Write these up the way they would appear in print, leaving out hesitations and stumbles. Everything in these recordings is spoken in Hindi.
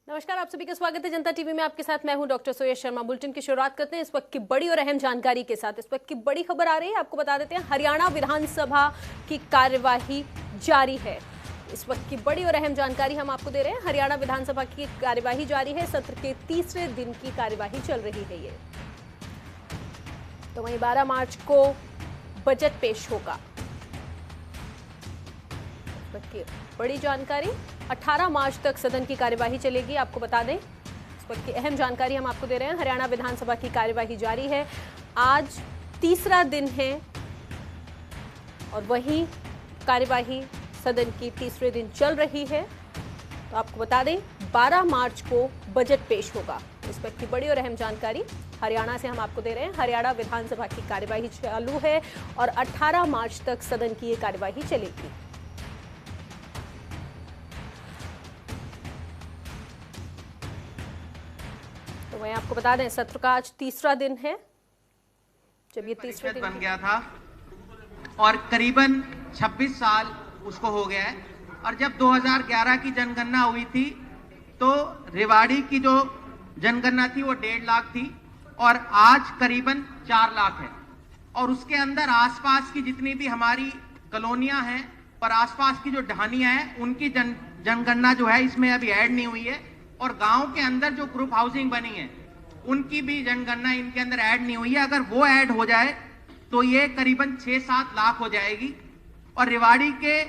नमस्कार, आप सभी का स्वागत है जनता टीवी में। आपके साथ मैं हूं डॉक्टर सुयश शर्मा। बुलेटिन की शुरुआत करते हैं इस वक्त की बड़ी और अहम जानकारी के साथ। इस वक्त की बड़ी खबर आ रही है, आपको बता देते हैं, हरियाणा विधानसभा की कार्यवाही जारी है। इस वक्त की बड़ी और अहम जानकारी हम आपको दे रहे हैं। हरियाणा विधानसभा की कार्यवाही जारी है। सत्र के तीसरे दिन की कार्यवाही चल रही है ये। तो वहीं 12 मार्च को बजट पेश होगा। की बड़ी जानकारी, 18 मार्च तक सदन की कार्यवाही चलेगी। आपको बता दें, इस वक्त की अहम जानकारी हम आपको दे रहे हैं। हरियाणा विधानसभा की कार्यवाही जारी है। आज तीसरा दिन है और वही कार्यवाही सदन की तीसरे दिन चल रही है। तो आपको बता दें, 12 मार्च को बजट पेश होगा। इस वक्त की बड़ी और अहम जानकारी हरियाणा से हम आपको दे रहे हैं। हरियाणा विधानसभा की कार्यवाही चालू है और 18 मार्च तक सदन की ये कार्यवाही चलेगी। तो मैं आपको बता दें, सत्र का आज तीसरा दिन है जब ये तीसरा दिन बन गया था और करीबन 26 साल उसको हो गया है। और जब 2011 की जनगणना हुई थी तो रेवाड़ी की जो जनगणना थी वो 1.5 लाख थी और आज करीबन 4 लाख है। और उसके अंदर आसपास की जितनी भी हमारी कॉलोनियां हैं और आसपास की जो ढानियां हैं उनकी जनगणना जो है इसमें अभी ऐड नहीं हुई है। और गांव के अंदर जो ग्रुप हाउसिंग बनी है उनकी भी जनगणना इनके अंदर ऐड नहीं हुई है। अगर वो ऐड हो जाए तो ये करीबन 6-7 लाख हो जाएगी। और रेवाड़ी के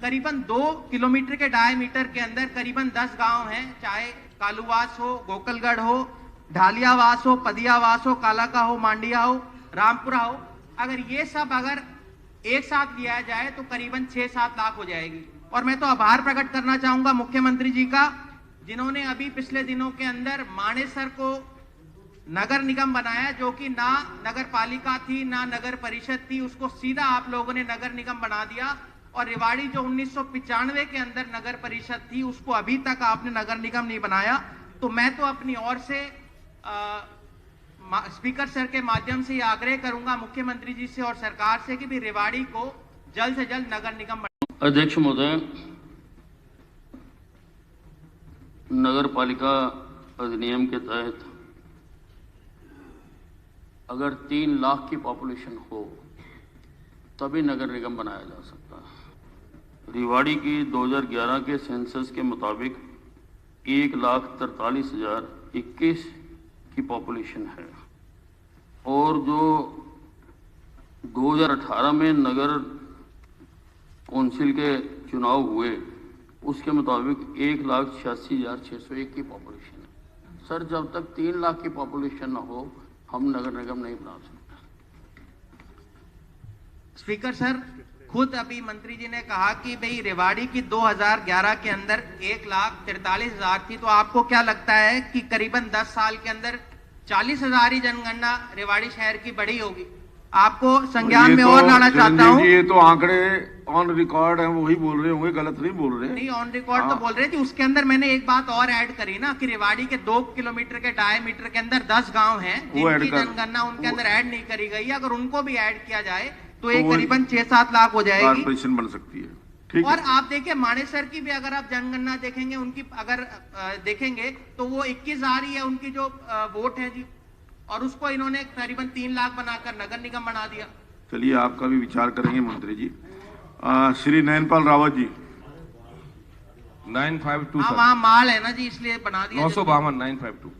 करीबन 2 किलोमीटर के डायमीटर के अंदर करीबन 10 गांव हैं, चाहे कालूवास हो, गोकलगढ़ हो, ढालियावास हो, पदियावास हो, कालाका हो, मांडिया हो, रामपुरा हो। अगर ये सब अगर एक साथ लिया जाए तो करीबन 6-7 लाख हो जाएगी। और मैं तो आभार प्रकट करना चाहूंगा मुख्यमंत्री जी का, जिन्होंने अभी पिछले दिनों के अंदर मानेसर को नगर निगम बनाया, जो कि ना नगर पालिका थी ना नगर परिषद थी, उसको सीधा आप लोगों ने नगर निगम बना दिया। और रेवाड़ी जो 1995 के अंदर नगर परिषद थी उसको अभी तक आपने नगर निगम नहीं बनाया। तो मैं तो अपनी ओर से स्पीकर सर के माध्यम से ये आग्रह करूंगा मुख्यमंत्री जी से और सरकार से कि भी रेवाड़ी को जल्द से जल्द नगर निगम बनाए। अध्यक्ष महोदय, नगर पालिका अधिनियम के तहत अगर 3 लाख की पॉपुलेशन हो तभी नगर निगम बनाया जा सकता है। रेवाड़ी की 2011 के सेंसस के मुताबिक 1,43,021 की पॉपुलेशन है और जो 2018 में नगर कौंसिल के चुनाव हुए उसके मुताबिक 1,86,601 की पॉपुलेशन है। सर, जब तक 3 लाख की पॉपुलेशन न हो हम नगर निगम नहीं बना सकते। स्पीकर सर, खुद अभी मंत्री जी ने कहा कि भाई रेवाड़ी की 2011 के अंदर 1,43,000 थी। तो आपको क्या लगता है कि करीबन 10 साल के अंदर 40,000 ही जनगणना रेवाड़ी शहर की बढ़ी होगी? आपको संज्ञान में और लाना चाहता हूँ। ये तो आंकड़े ऑन रिकॉर्ड हैं, वही बोल रहे होंगे, गलत नहीं बोल रहे। नहीं, ऑन रिकॉर्ड तो बोल रहे थे। उसके अंदर मैंने एक बात और ऐड करी ना कि रेवाड़ी के 2 किलोमीटर के डायमीटर के अंदर 10 गांव हैं जिनकी जनगणना उनके अंदर ऐड नहीं करी गई। अगर उनको भी ऐड किया जाए तो ये करीबन 6-7 लाख हो जाएगी, कॉर्पोरेशन बन सकती है। ठीक और आप देखिए मानेसर की भी अगर आप जनगणना देखेंगे, उनकी अगर देखेंगे तो वो 21,000 ही है उनकी जो वोट है जी, और उसको इन्होंने करीबन 3 लाख बनाकर नगर निगम बना दिया। चलिए, आपका भी विचार करेंगे मंत्री जी। श्री नयनपाल रावत जी। 952 हाँ, वहाँ माल है ना जी, इसलिए बना दिया। 952 952।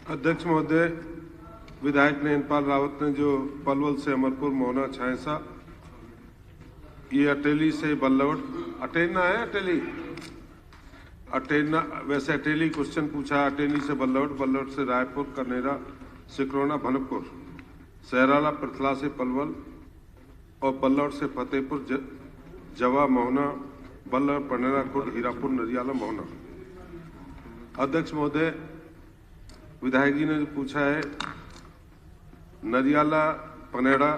अध्यक्ष महोदय, विधायक नयनपाल रावत ने जो पलवल से अमरपुर, मोहना, छायसा, ये अटेली से बल्लौट, अटेना है अटेली, अटेना वैसे अटेली क्वेश्चन पूछा। अटेली से बल्लौट, बल्लौट से रायपुर, कनेरा, सिकरोना, भनकपुर, सहराला, पृथला से पलवल और बल्लौट से फतेहपुर, जवा, मोहना, बल्लौट, पनेरा, खुर्द, हीरापुर, नरियाला, मोहना। अध्यक्ष महोदय, विधायक जी ने जो पूछा है, नरियाला, पनेरा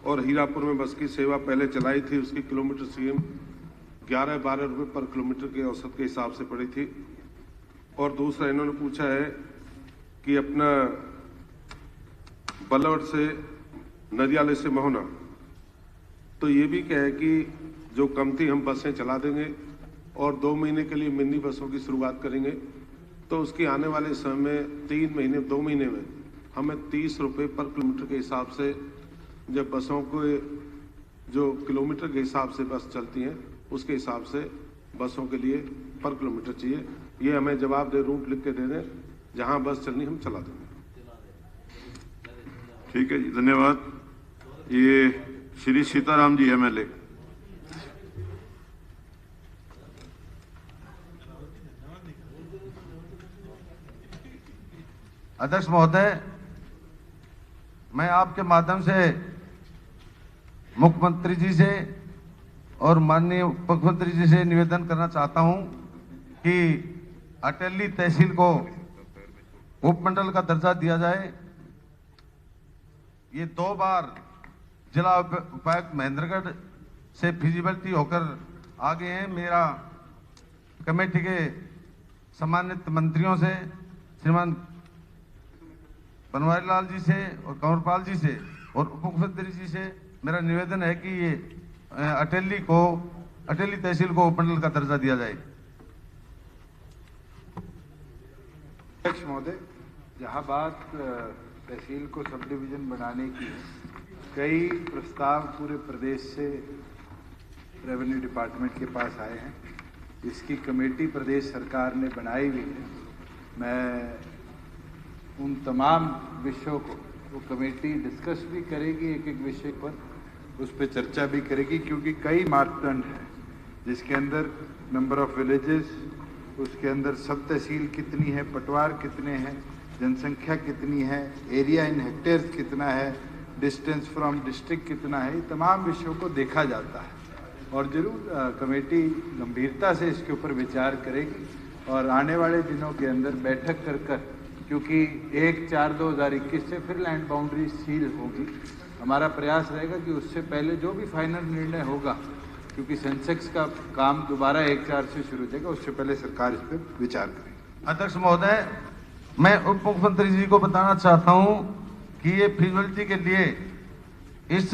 और हीरापुर में बस की सेवा पहले चलाई थी, उसकी किलोमीटर सीएम 11-12 रुपये पर किलोमीटर के औसत के हिसाब से पड़ी थी। और दूसरा इन्होंने पूछा है कि अपना बल्लौट से नरियाले से मोहना, तो ये भी क्या है कि जो कम थी हम बसें चला देंगे और 2 महीने के लिए मिनी बसों की शुरुआत करेंगे। तो उसकी आने वाले समय में 3 महीने 2 महीने में हमें 30 रुपये पर किलोमीटर के हिसाब से, जब बसों को जो किलोमीटर के हिसाब से बस चलती हैं उसके हिसाब से बसों के लिए पर किलोमीटर चाहिए। ये हमें जवाब दे, रूट लिख के दे दें, जहां बस चलनी हम चला देंगे। ठीक है जी, धन्यवाद। ये श्री सीताराम जी MLA। अध्यक्ष महोदय, मैं आपके माध्यम से मुख्यमंत्री जी से और माननीय मुख्यमंत्री जी से निवेदन करना चाहता हूं कि अटेली तहसील को उपमंडल का दर्जा दिया जाए। ये 2 बार जिला उपायुक्त महेंद्रगढ़ से फिजिबिलिटी होकर आगे हैं। मेरा कमेटी के सम्मानित मंत्रियों से, श्रीमान बनवारी लाल जी से और कंवरपाल जी से और उप मुख्यमंत्री जी से मेरा निवेदन है कि ये अटेली तहसील को उपमंडल का दर्जा दिया जाए। अध्यक्ष महोदय, जहाँ बात तहसील को सब डिवीजन बनाने की, कई प्रस्ताव पूरे प्रदेश से रेवेन्यू डिपार्टमेंट के पास आए हैं। इसकी कमेटी प्रदेश सरकार ने बनाई हुई है। मैं उन तमाम विषयों को वो कमेटी डिस्कस भी करेगी, एक एक विषय पर उस पर चर्चा भी करेगी, क्योंकि कई मापदंड हैं जिसके अंदर नंबर ऑफ विलेजेस, उसके अंदर सब तहसील कितनी है, पटवार कितने हैं, जनसंख्या कितनी है, एरिया इन हेक्टेयर्स कितना है, डिस्टेंस फ्रॉम डिस्ट्रिक्ट कितना है, ये तमाम विषयों को देखा जाता है। और जरूर कमेटी गंभीरता से इसके ऊपर विचार करेगी और आने वाले दिनों के अंदर बैठक कर क्योंकि 1/4/2021 से फिर लैंड बाउंड्री सील होगी, हमारा प्रयास रहेगा कि उससे पहले जो भी फाइनल निर्णय होगा, क्योंकि सेंसेक्स का काम दोबारा 1/4 से शुरू हो जाएगा, उससे पहले सरकार इस पर विचार करेगी। अध्यक्ष महोदय, मैं उप मुख्यमंत्री जी को बताना चाहता हूं कि ये फिजिबिलिटी के लिए इस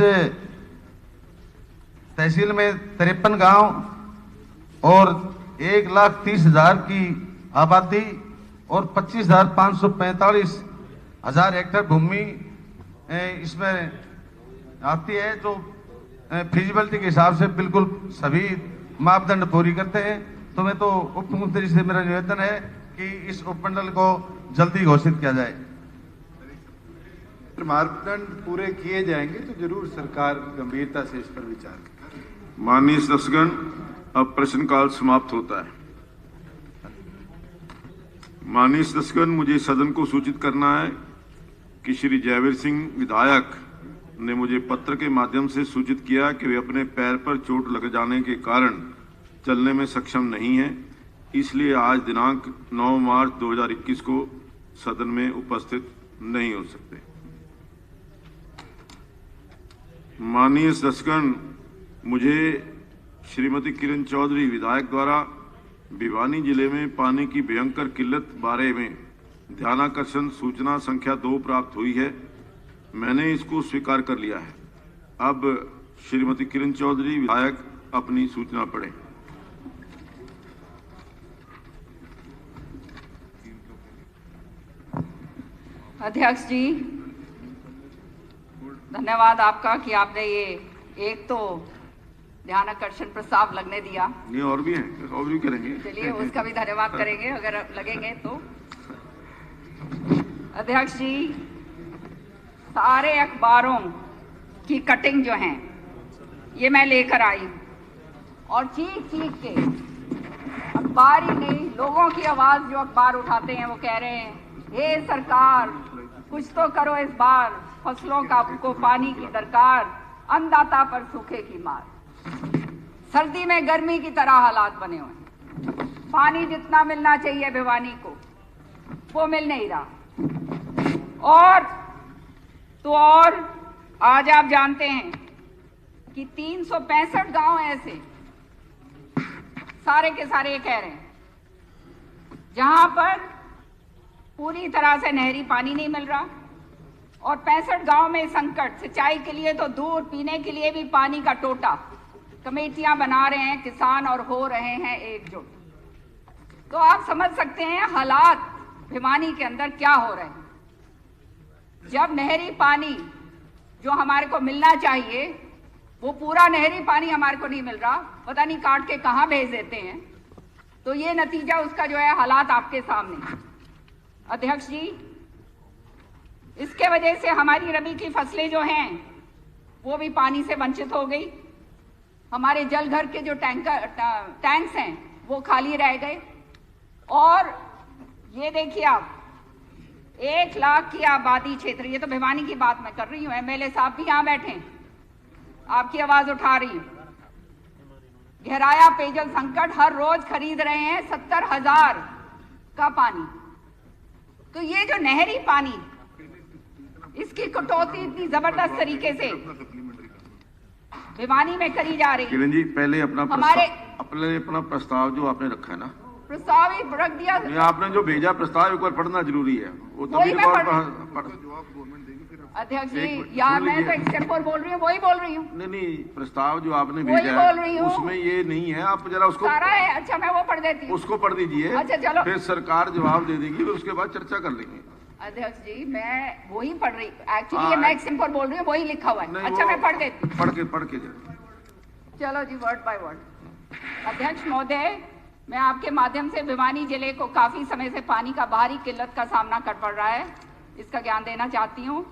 तहसील में 53 गांव और 1,30,000 की आबादी और 25,545 हेक्टेयर भूमि इसमें आती है, जो फिजिबिलिटी के हिसाब से बिल्कुल सभी मापदंड पूरी करते हैं। तो मैं तो उप मुख्यमंत्री से मेरा निवेदन है कि इस उपमंडल को जल्दी घोषित किया जाए। मापदंड पूरे किए जाएंगे तो जरूर सरकार गंभीरता से इस पर विचार करेगी। माननीय सदस्यगण, अब प्रश्नकाल समाप्त होता है। माननीय सदस्यगण, मुझे सदन को सूचित करना है कि श्री जयवीर सिंह विधायक ने मुझे पत्र के माध्यम से सूचित किया कि वे अपने पैर पर चोट लग जाने के कारण चलने में सक्षम नहीं हैं, इसलिए आज दिनांक 9 मार्च 2021 को सदन में उपस्थित नहीं हो सकते। माननीय सदस्यगण, मुझे श्रीमती किरण चौधरी विधायक द्वारा भिवानी जिले में पानी की भयंकर किल्लत बारे में ध्यानाकर्षण सूचना संख्या 2 प्राप्त हुई है। मैंने इसको स्वीकार कर लिया है। अब श्रीमती किरण चौधरी विधायक अपनी सूचना पढ़ें। अध्यक्ष जी, धन्यवाद आपका कि आपने ये एक तो ध्यानाकर्षण प्रस्ताव लगने दिया। नहीं, और भी हैं, और भी करेंगे। चलिए, उसका भी धन्यवाद करेंगे अगर लगेंगे तो। अध्यक्ष जी, सारे अखबारों की कटिंग जो है ये मैं लेकर आई और चीख के, अखबार ही नहीं, लोगों की आवाज जो अखबार उठाते हैं वो कह रहे हैं, हे सरकार कुछ तो करो इस बार, फसलों को पानी की दरकार, अन्नदाता पर सूखे की मार। सर्दी में गर्मी की तरह हालात बने हुए हैं। पानी जितना मिलना चाहिए भिवानी को वो मिल नहीं रहा। और आज आप जानते हैं कि 365 गांव ऐसे सारे के सारे ये कह रहे हैं जहां पर पूरी तरह से नहरी पानी नहीं मिल रहा और 65 गांव में संकट, सिंचाई के लिए तो दूर, पीने के लिए भी पानी का टोटा। कमेटियां बना रहे हैं किसान और हो रहे हैं एकजुट। तो आप समझ सकते हैं हालात भिवानी के अंदर क्या हो रहे हैं। जब नहरी पानी जो हमारे को मिलना चाहिए वो पूरा नहरी पानी हमारे को नहीं मिल रहा, पता नहीं काट के कहां भेज देते हैं। तो ये नतीजा उसका जो है हालात आपके सामने। अध्यक्ष जी, इसके वजह से हमारी रबी की फसलें जो हैं वो भी पानी से वंचित हो गई। हमारे जलघर के जो टैंक्स हैं वो खाली रह गए। और ये देखिए आप, 1 लाख की आबादी क्षेत्र, ये तो भिवानी की बात मैं कर रही हूँ, एमएलए साहब भी यहाँ बैठे हैं, आपकी आवाज उठा रही हूँ। गहराया पेयजल संकट, हर रोज खरीद रहे हैं 70,000 का पानी। तो ये जो नहरी पानी, इसकी कटौती इतनी जबरदस्त तरीके से भिवानी में करी जा रही है। किरण जी, पहले अपना प्रस्ताव जो आपने रखा है ना, प्रस्ताव ही रख दिया। ये आपने जो भेजा प्रस्ताव एक बार पढ़ना जरूरी है, वो तभी अध्यक्ष जी, यार मैं तो एक्सटेम्पोर बोल रही हूँ, वही बोल रही हूँ। नहीं, प्रस्ताव जो आपने भेजा है उसमें ये नहीं है, आप जरा उसको सारा है। अच्छा, मैं वो पढ़ देती हूँ, उसको पढ़ दीजिए। अच्छा चलो, फिर सरकार जवाब दे देगी, फिर उसके बाद चर्चा कर लेंगे। अध्यक्ष जी, मैं वही पढ़ रही, एक्चुअली मैं एक्सटेम्पोर बोल रही हूँ, वही लिखा हुआ है। अच्छा, मैं पढ़ देती हूँ, पढ़ के चलो जी, वर्ड बाय वर्ड। अध्यक्ष महोदय, मैं आपके माध्यम से भिवानी जिले को काफी समय से पानी का भारी किल्लत का सामना कर पड़ रहा है, इसका ज्ञान देना चाहती हूँ।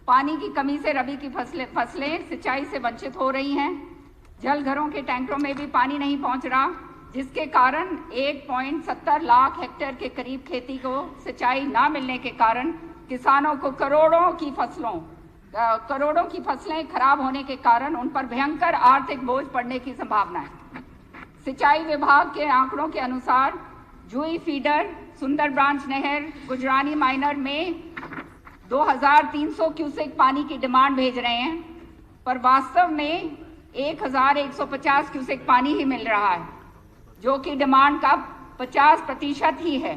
पानी की कमी से रबी की फसलें सिंचाई से वंचित हो रही हैं। जल घरों के टैंकरों में भी पानी नहीं पहुंच रहा, जिसके कारण 1.70 लाख हेक्टेयर के करीब खेती को सिंचाई ना मिलने के कारण किसानों को करोड़ों की फसलें खराब होने के कारण उन पर भयंकर आर्थिक बोझ पड़ने की संभावना है। सिंचाई विभाग के आंकड़ों के अनुसार जुई फीडर, सुंदर ब्रांच नहर, गुजरानी माइनर में 2300 क्यूसेक पानी की डिमांड भेज रहे हैं, पर वास्तव में 1150 क्यूसेक पानी ही मिल रहा है, जो कि डिमांड का 50% ही है।